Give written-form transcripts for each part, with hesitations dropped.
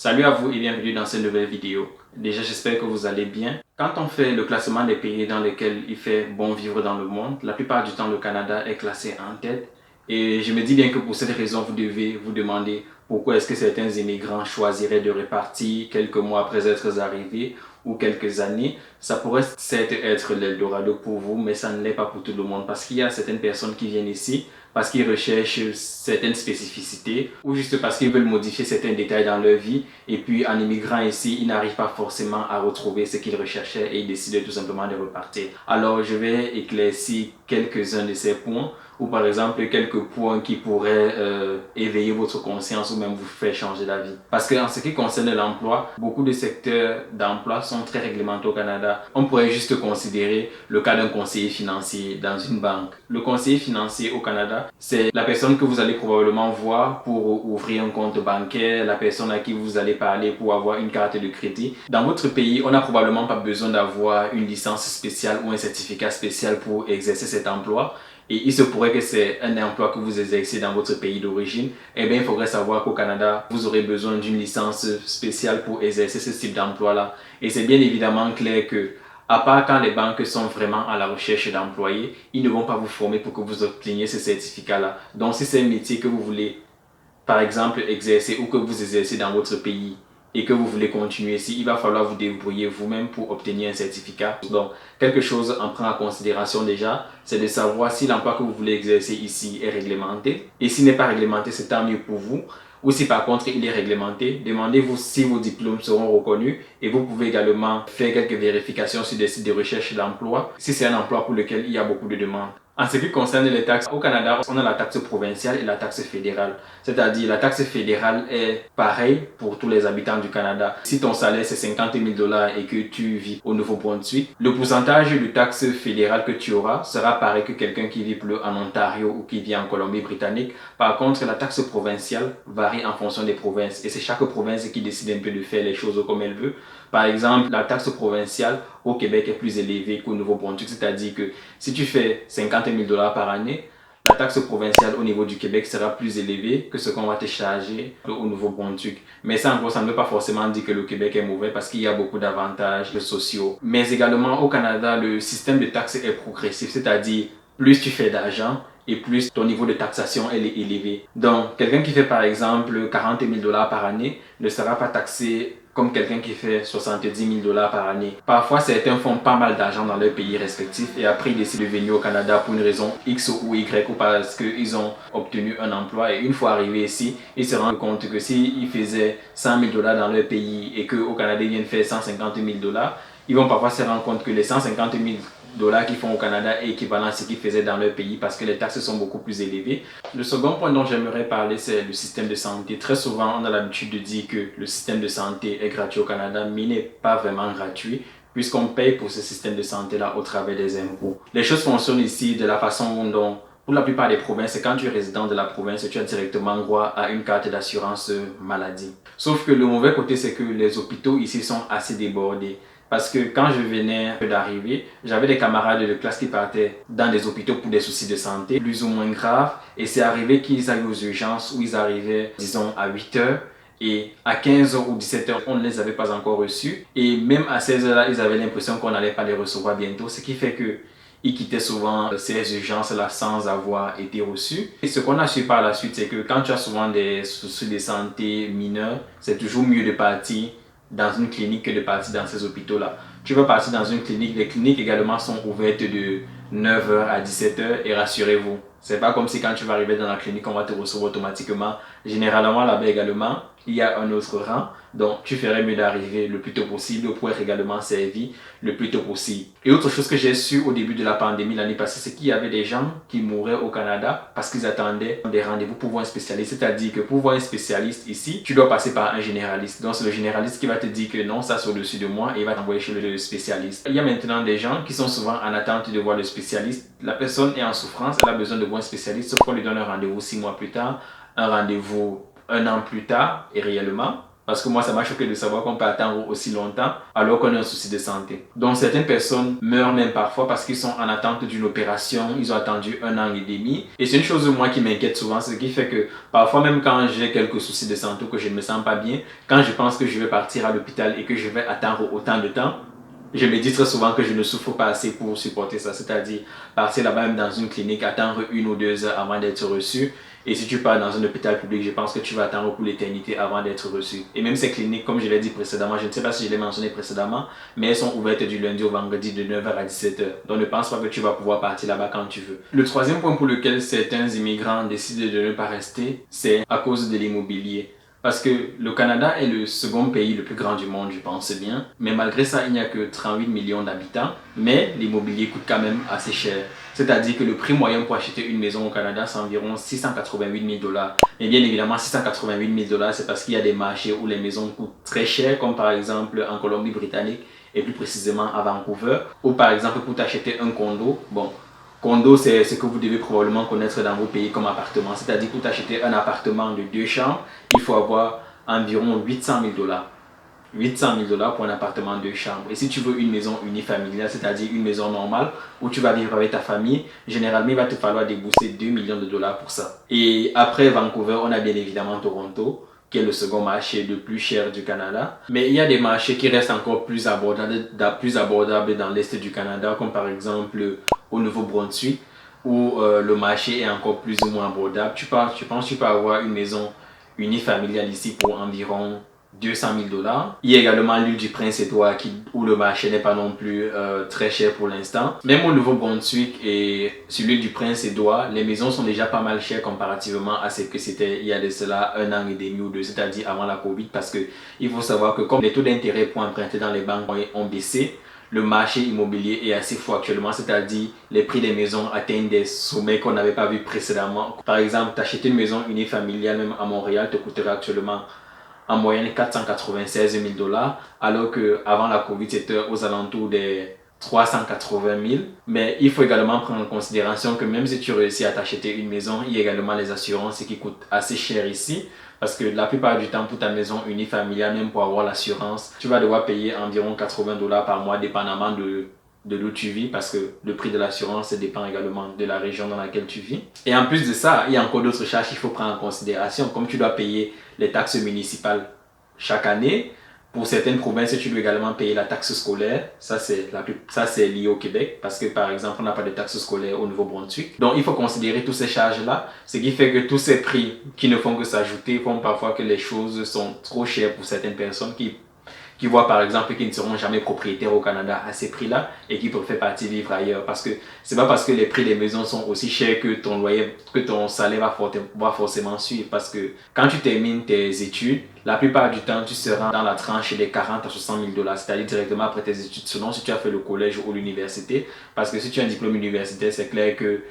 Salut à vous et bienvenue dans cette nouvelle vidéo. Déjà, j'espère que vous allez bien. Quand on fait le classement des pays dans lesquels il fait bon vivre dans le monde, la plupart du temps, le Canada est classé en tête. Et je me dis bien que pour cette raison, vous devez vous demander pourquoi est-ce que certains immigrants choisiraient de repartir quelques mois après être arrivés ou quelques années. Ça pourrait certes être l'Eldorado pour vous, mais ça ne l'est pas pour tout le monde parce qu'il y a certaines personnes qui viennent ici parce qu'ils recherchent certaines spécificités ou juste parce qu'ils veulent modifier certains détails dans leur vie. Et puis en immigrant ici, ils n'arrivent pas forcément à retrouver ce qu'ils recherchaient et ils décident tout simplement de repartir. Alors je vais éclaircir quelques-uns de ces points ou par exemple quelques points qui pourraient éveiller votre conscience ou même vous faire changer d'avis. Parce qu'en ce qui concerne l'emploi, beaucoup de secteurs d'emploi sont très réglementés au Canada. On pourrait juste considérer le cas d'un conseiller financier dans une banque. Le conseiller financier au Canada, c'est la personne que vous allez probablement voir pour ouvrir un compte bancaire, la personne à qui vous allez parler pour avoir une carte de crédit. Dans votre pays, on n'a probablement pas besoin d'avoir une licence spéciale ou un certificat spécial pour exercer cet emploi. Et il se pourrait que c'est un emploi que vous exercez dans votre pays d'origine. Eh bien, il faudrait savoir qu'au Canada, vous aurez besoin d'une licence spéciale pour exercer ce type d'emploi-là. Et c'est bien évidemment clair que, à part quand les banques sont vraiment à la recherche d'employés, ils ne vont pas vous former pour que vous obteniez ce certificat-là. Donc, si c'est un métier que vous voulez, par exemple, exercer ou que vous exercez dans votre pays, et que vous voulez continuer ici, il va falloir vous débrouiller vous-même pour obtenir un certificat. Donc, quelque chose à prendre en considération déjà, c'est de savoir si l'emploi que vous voulez exercer ici est réglementé. Et s'il n'est pas réglementé, c'est tant mieux pour vous. Ou si par contre il est réglementé, demandez-vous si vos diplômes seront reconnus et vous pouvez également faire quelques vérifications sur des sites de recherche d'emploi si c'est un emploi pour lequel il y a beaucoup de demandes. En ce qui concerne les taxes, au Canada, on a la taxe provinciale et la taxe fédérale. C'est-à-dire, la taxe fédérale est pareille pour tous les habitants du Canada. Si ton salaire c'est 50 000 $ et que tu vis au Nouveau-Brunswick, le pourcentage de taxe fédérale que tu auras sera pareil que quelqu'un qui vit plus en Ontario ou qui vit en Colombie-Britannique. Par contre, la taxe provinciale varie en fonction des provinces et c'est chaque province qui décide un peu de faire les choses comme elle veut. Par exemple, la taxe provinciale au Québec est plus élevée qu'au Nouveau-Brunswick, c'est-à-dire que si tu fais 50 000 $ par année, la taxe provinciale au niveau du Québec sera plus élevée que ce qu'on va te charger au Nouveau-Brunswick. Mais ça, en gros, ça ne veut pas forcément dire que le Québec est mauvais parce qu'il y a beaucoup d'avantages sociaux. Mais également, au Canada, le système de taxes est progressif, c'est-à-dire plus tu fais d'argent, et plus ton niveau de taxation elle est élevé. Donc, quelqu'un qui fait par exemple 40 000 $ par année ne sera pas taxé comme quelqu'un qui fait 70 000 $ par année. Parfois, certains font pas mal d'argent dans leur pays respectifs et après ils décident de venir au Canada pour une raison X ou Y ou parce qu'ils ont obtenu un emploi. Et une fois arrivés ici, ils se rendent compte que s'ils faisaient 100 000 $ dans leur pays et qu'au Canada ils viennent faire 150 000 $, ils vont parfois se rendre compte que les 150 000 $ qu'ils font au Canada est équivalent à ce qu'ils faisaient dans leur pays parce que les taxes sont beaucoup plus élevées. Le second point dont j'aimerais parler, c'est le système de santé. Très souvent, on a l'habitude de dire que le système de santé est gratuit au Canada, mais il n'est pas vraiment gratuit puisqu'on paye pour ce système de santé-là au travers des impôts. Les choses fonctionnent ici de la façon dont pour la plupart des provinces, quand tu es résident de la province, tu as directement droit à une carte d'assurance maladie. Sauf que le mauvais côté, c'est que les hôpitaux ici sont assez débordés. Parce que quand je venais d'arriver, j'avais des camarades de classe qui partaient dans des hôpitaux pour des soucis de santé plus ou moins graves. Et c'est arrivé qu'ils aillent aux urgences où ils arrivaient, disons, à 8 heures. Et à 15 h ou 17 h, on ne les avait pas encore reçus. Et même à 16 h là, ils avaient l'impression qu'on n'allait pas les recevoir bientôt. Ce qui fait que ils quittaient souvent ces urgences-là sans avoir été reçus. Et ce qu'on a su par la suite, c'est que quand tu as souvent des soucis de santé mineurs, c'est toujours mieux de partir dans une clinique que de partir dans ces hôpitaux-là. Tu vas partir dans une clinique. Les cliniques également sont ouvertes de 9 h à 17 h et rassurez-vous, c'est pas comme si quand tu vas arriver dans la clinique, on va te recevoir automatiquement. Généralement, là-bas également, il y a un autre rang. Donc, tu ferais mieux d'arriver le plus tôt possible pour être également servi le plus tôt possible. Et autre chose que j'ai su au début de la pandémie l'année passée, c'est qu'il y avait des gens qui mouraient au Canada parce qu'ils attendaient des rendez-vous pour voir un spécialiste. C'est-à-dire que pour voir un spécialiste ici, tu dois passer par un généraliste. Donc, c'est le généraliste qui va te dire que non, ça c'est au-dessus de moi et il va t'envoyer chez le spécialiste. Il y a maintenant des gens qui sont souvent en attente de voir le spécialiste. La personne est en souffrance, elle a besoin de voir un spécialiste, sauf qu'on lui donne un rendez-vous 6 mois plus tard, un rendez-vous 1 an plus tard, et réellement, Parce que moi, ça m'a choqué de savoir qu'on peut attendre aussi longtemps alors qu'on a un souci de santé. Donc, certaines personnes meurent même parfois parce qu'ils sont en attente d'une opération. Ils ont attendu 1 an et demi. Et c'est une chose, moi, qui m'inquiète souvent. Ce qui fait que parfois, même quand j'ai quelques soucis de santé ou que je ne me sens pas bien, quand je pense que je vais partir à l'hôpital et que je vais attendre autant de temps, je me dis très souvent que je ne souffre pas assez pour supporter ça. C'est-à-dire partir là-bas même dans une clinique, attendre 1 ou 2 heures avant d'être reçu. Et si tu pars dans un hôpital public, je pense que tu vas attendre pour l'éternité avant d'être reçu. Et même ces cliniques, comme je l'ai dit précédemment, je ne sais pas si je l'ai mentionné précédemment, mais elles sont ouvertes du lundi au vendredi de 9h à 17h. Donc ne pense pas que tu vas pouvoir partir là-bas quand tu veux. Le troisième point pour lequel certains immigrants décident de ne pas rester, c'est à cause de l'immobilier. Parce que le Canada est le second pays le plus grand du monde, je pense bien. Mais malgré ça, il n'y a que 38 millions d'habitants. Mais l'immobilier coûte quand même assez cher. C'est-à-dire que le prix moyen pour acheter une maison au Canada, c'est environ 688 000 dollars. Mais bien évidemment, 688 000 dollars, c'est parce qu'il y a des marchés où les maisons coûtent très cher, comme par exemple en Colombie-Britannique et plus précisément à Vancouver. Ou par exemple, pour t'acheter un condo, bon, condo, c'est ce que vous devez probablement connaître dans vos pays comme appartement. C'est-à-dire pour t'acheter un appartement de 2 chambres, il faut avoir environ 800 000 dollars. 800 000 dollars pour un appartement de 2 chambres. Et si tu veux une maison unifamiliale, c'est-à-dire une maison normale où tu vas vivre avec ta famille, généralement il va te falloir débourser 2 millions de dollars pour ça. Et après Vancouver, on a bien évidemment Toronto, qui est le second marché le plus cher du Canada. Mais il y a des marchés qui restent encore plus abordables dans l'est du Canada, comme par exemple au Nouveau-Brunswick, où le marché est encore plus ou moins abordable. Je pense que tu peux avoir une maison unifamiliale ici pour environ 200 000 dollars. Il y a également l'île du Prince-Édouard où le marché n'est pas non plus très cher pour l'instant. Même au Nouveau-Brunswick et sur l'île du Prince-Édouard, les maisons sont déjà pas mal chères comparativement à ce que c'était il y a de cela 1 an et demi ou deux, c'est-à-dire avant la Covid, parce que il faut savoir que comme les taux d'intérêt pour emprunter dans les banques ont baissé, le marché immobilier est assez fou actuellement, c'est-à-dire les prix des maisons atteignent des sommets qu'on n'avait pas vus précédemment. Par exemple, t'acheter une maison unifamiliale même à Montréal te coûterait actuellement en moyenne 496 000 dollars, alors qu'avant la Covid, c'était aux alentours des 380 000. Mais il faut également prendre en considération que même si tu réussis à t'acheter une maison, il y a également les assurances qui coûtent assez cher ici. Parce que la plupart du temps, pour ta maison unifamiliale, même pour avoir l'assurance, tu vas devoir payer environ 80 dollars par mois, dépendamment de d'où tu vis, parce que le prix de l'assurance dépend également de la région dans laquelle tu vis. Et en plus de ça, il y a encore d'autres charges qu'il faut prendre en considération, comme tu dois payer les taxes municipales chaque année. Pour certaines provinces, tu dois également payer la taxe scolaire. Ça, c'est lié au Québec, parce que par exemple, on n'a pas de taxe scolaire au Nouveau-Brunswick. Donc, il faut considérer toutes ces charges-là, ce qui fait que tous ces prix qui ne font que s'ajouter font parfois que les choses sont trop chères pour certaines personnes qui voient par exemple qu'ils ne seront jamais propriétaires au Canada à ces prix-là et qui préfèrent partir vivre ailleurs. Parce que c'est pas parce que les prix des maisons sont aussi chers que ton loyer, que ton salaire va forcément suivre. Parce que quand tu termines tes études, la plupart du temps, tu seras dans la tranche des 40 à 60 000 dollars, c'est-à-dire directement après tes études, selon si tu as fait le collège ou l'université. Parce que si tu as un diplôme universitaire, c'est clair que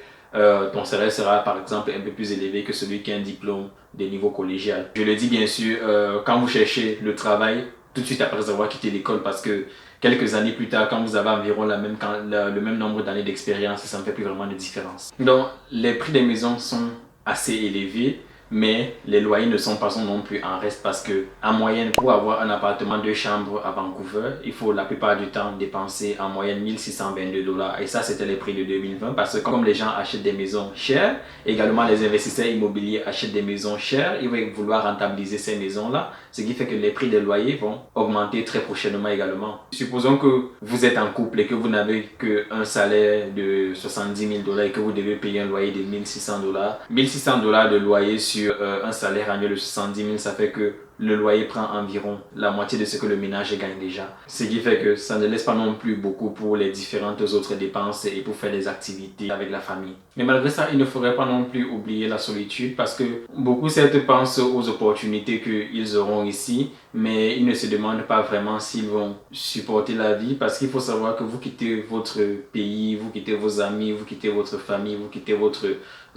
ton salaire sera par exemple un peu plus élevé que celui qui a un diplôme de niveau collégial. Je le dis bien sûr, quand vous cherchez le travail, tout de suite après avoir quitté l'école, parce que quelques années plus tard, quand vous avez environ le même nombre d'années d'expérience, ça ne fait plus vraiment de différence. Donc, les prix des maisons sont assez élevés, mais les loyers ne sont pas non plus en reste, parce que en moyenne, pour avoir un appartement de chambre à Vancouver, il faut la plupart du temps dépenser en moyenne 1622 dollars. Et ça, c'était les prix de 2020, parce que comme les gens achètent des maisons chères, également les investisseurs immobiliers achètent des maisons chères, ils vont vouloir rentabiliser ces maisons-là, ce qui fait que les prix des loyers vont augmenter très prochainement également. Supposons que vous êtes en couple et que vous n'avez qu'un salaire de 70 000 dollars et que vous devez payer un loyer de 1600 dollars. 1600 dollars de loyer sur un salaire annuel de 70 000, ça fait que le loyer prend environ la moitié de ce que le ménage gagne déjà. Ce qui fait que ça ne laisse pas non plus beaucoup pour les différentes autres dépenses et pour faire des activités avec la famille. Mais malgré ça, il ne faudrait pas non plus oublier la solitude, parce que beaucoup certes pensent aux opportunités qu'ils auront ici, mais ils ne se demandent pas vraiment s'ils vont supporter la vie, parce qu'il faut savoir que vous quittez votre pays, vous quittez vos amis, vous quittez votre famille, vous quittez votre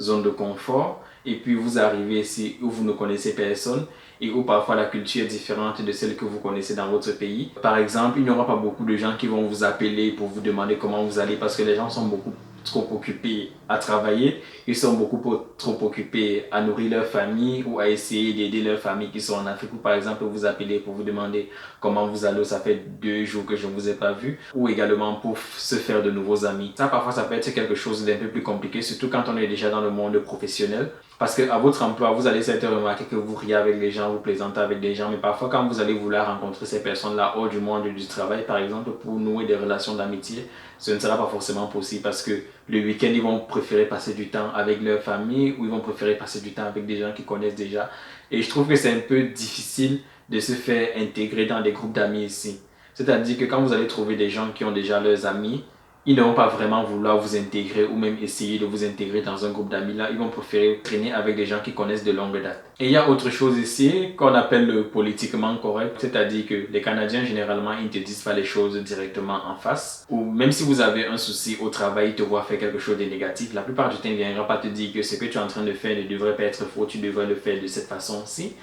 zone de confort, et puis vous arrivez ici où vous ne connaissez personne et où parfois la culture est différente de celle que vous connaissez dans votre pays. Par exemple, il n'y aura pas beaucoup de gens qui vont vous appeler pour vous demander comment vous allez, parce que les gens sont beaucoup trop occupés à travailler, ils sont beaucoup trop occupés à nourrir leur famille ou à essayer d'aider leur famille qui sont en Afrique, ou par exemple vous appelez pour vous demander comment vous allez, ça fait 2 jours que je ne vous ai pas vu, ou également pour se faire de nouveaux amis. Ça parfois ça peut être quelque chose d'un peu plus compliqué, surtout quand on est déjà dans le monde professionnel, parce qu'à votre emploi vous allez certainement remarquer que vous riez avec les gens, vous plaisantez avec des gens, mais parfois quand vous allez vouloir rencontrer ces personnes-là hors du monde du travail par exemple pour nouer des relations d'amitié, ce ne sera pas forcément possible parce que le week-end, ils vont préférer passer du temps avec leur famille ou ils vont préférer passer du temps avec des gens qu'ils connaissent déjà. Et je trouve que c'est un peu difficile de se faire intégrer dans des groupes d'amis ici. C'est-à-dire que quand vous allez trouver des gens qui ont déjà leurs amis, ils ne vont pas vraiment vouloir vous intégrer ou même essayer de vous intégrer dans un groupe d'amis là. Ils vont préférer traîner avec des gens qui connaissent de longue date. Et il y a autre chose ici qu'on appelle le politiquement correct. C'est-à-dire que les Canadiens, généralement, ils ne te disent pas les choses directement en face. Ou même si vous avez un souci au travail, ils te voient faire quelque chose de négatif. La plupart du temps, ils ne viendront pas te dire que ce que tu es en train de faire ne devrait pas être faux. Tu devrais le faire de cette façon-ci.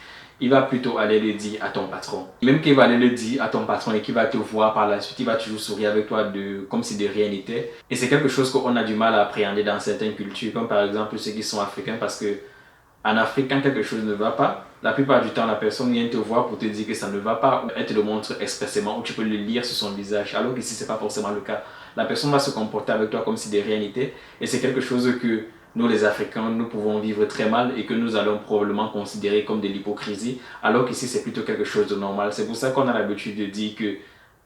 Il va plutôt aller le dire à ton patron. Même qu'il va aller le dire à ton patron et qu'il va te voir par la suite, il va toujours sourire avec toi comme si de rien n'était. Et c'est quelque chose qu'on a du mal à appréhender dans certaines cultures, comme par exemple ceux qui sont africains, parce que en Afrique, quand quelque chose ne va pas, la plupart du temps, la personne vient te voir pour te dire que ça ne va pas, ou elle te le montre expressément, ou tu peux le lire sur son visage, alors qu'ici, ce n'est pas forcément le cas. La personne va se comporter avec toi comme si de rien n'était, et c'est quelque chose que nous, les Africains, nous pouvons vivre très mal et que nous allons probablement considérer comme de l'hypocrisie, alors qu'ici, c'est plutôt quelque chose de normal. C'est pour ça qu'on a l'habitude de dire que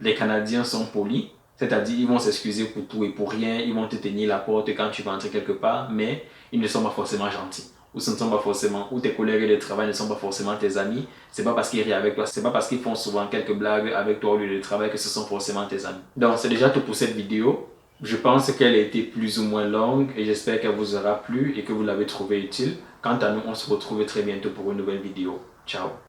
les Canadiens sont polis, c'est-à-dire ils vont s'excuser pour tout et pour rien, ils vont te tenir la porte quand tu vas entrer quelque part, mais ils ne sont pas forcément gentils. Ou ce ne sont pas forcément, ou tes collègues de travail ne sont pas forcément tes amis. C'est pas parce qu'ils rient avec toi, c'est pas parce qu'ils font souvent quelques blagues avec toi au lieu de travail que ce sont forcément tes amis. Donc c'est déjà tout pour cette vidéo. Je pense qu'elle a été plus ou moins longue et j'espère qu'elle vous aura plu et que vous l'avez trouvée utile. Quant à nous, on se retrouve très bientôt pour une nouvelle vidéo. Ciao!